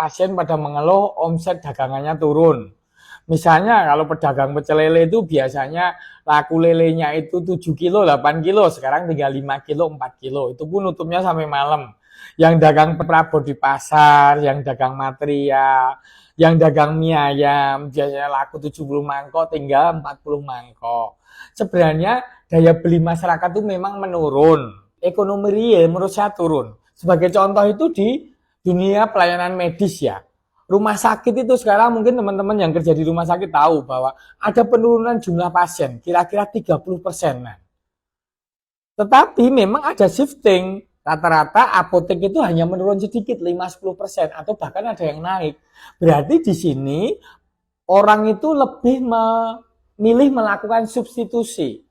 pasien pada mengeluh omset dagangannya turun. Misalnya kalau pedagang pecel lele itu biasanya laku lelenya itu 7 kilo, 8 kilo, sekarang tinggal 5 kilo, 4 kilo. Itu pun nutupnya sampai malam. Yang dagang perabot di pasar, yang dagang material, yang dagang mie ayam, biasanya laku 70 mangkok, tinggal 40 mangkok. Sebenarnya daya beli masyarakat itu memang menurun. Ekonomi real menurut saya turun. Sebagai contoh itu di dunia pelayanan medis ya. Rumah sakit itu sekarang mungkin teman-teman yang kerja di rumah sakit tahu bahwa ada penurunan jumlah pasien, kira-kira 30%. Tetapi memang ada shifting. Rata-rata apotek itu hanya menurun sedikit, 5-10%, atau bahkan ada yang naik. Berarti di sini orang itu lebih memilih melakukan substitusi.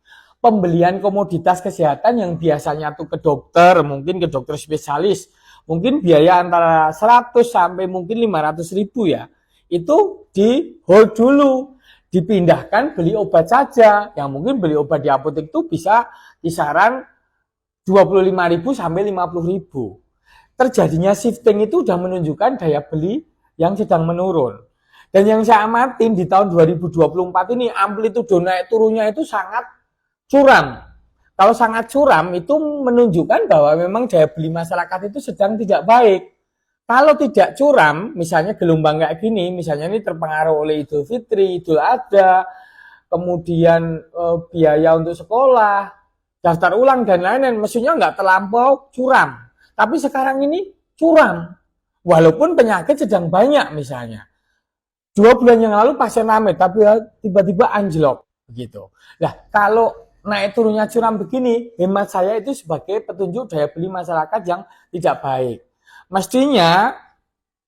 Pembelian komoditas kesehatan yang biasanya tuh ke dokter, mungkin ke dokter spesialis, mungkin biaya antara 100 sampai mungkin 500 ribu ya, itu di hold dulu, dipindahkan beli obat saja, yang mungkin beli obat di apotek itu bisa kisaran 25.000 sampai 50.000. Terjadinya shifting itu sudah menunjukkan daya beli yang sedang menurun. Dan yang saya amatin di tahun 2024 ini amplitudo naik turunnya itu sangat curam. Kalau sangat curam itu menunjukkan bahwa memang daya beli masyarakat itu sedang tidak baik. Kalau tidak curam, misalnya gelombang kayak gini, misalnya ini terpengaruh oleh Idul Fitri, Idul Adha, kemudian biaya untuk sekolah, daftar ulang dan lain-lain, mestinya nggak terlampau curam. Tapi sekarang ini curam. Walaupun penyakit sedang banyak misalnya. 2 bulan yang lalu pasien rame, tapi tiba-tiba anjlok. Begitu. Nah, kalau naik turunnya curam begini, hemat saya itu sebagai petunjuk daya beli masyarakat yang tidak baik. Mestinya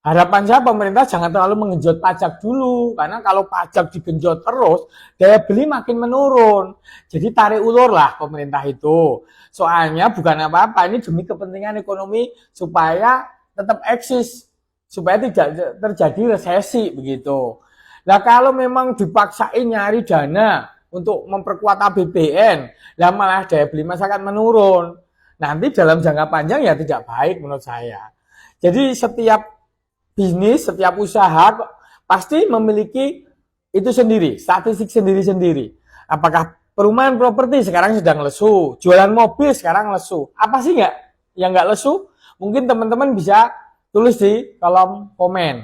harapan saya pemerintah jangan terlalu menggenjot pajak dulu, karena kalau pajak digenjot terus, daya beli makin menurun. Jadi tarik ulur lah pemerintah itu. Soalnya bukan apa-apa, ini demi kepentingan ekonomi supaya tetap eksis, supaya tidak terjadi resesi begitu. Nah kalau memang dipaksain nyari dana untuk memperkuat APBN, lah malah daya beli masyarakat menurun. Nanti dalam jangka panjang ya tidak baik menurut saya. Jadi setiap bisnis, setiap usaha pasti memiliki itu sendiri, statistik sendiri-sendiri. Apakah perumahan properti sekarang sedang lesu, jualan mobil sekarang lesu. Apa sih yang nggak lesu? Mungkin teman-teman bisa tulis di kolom komen.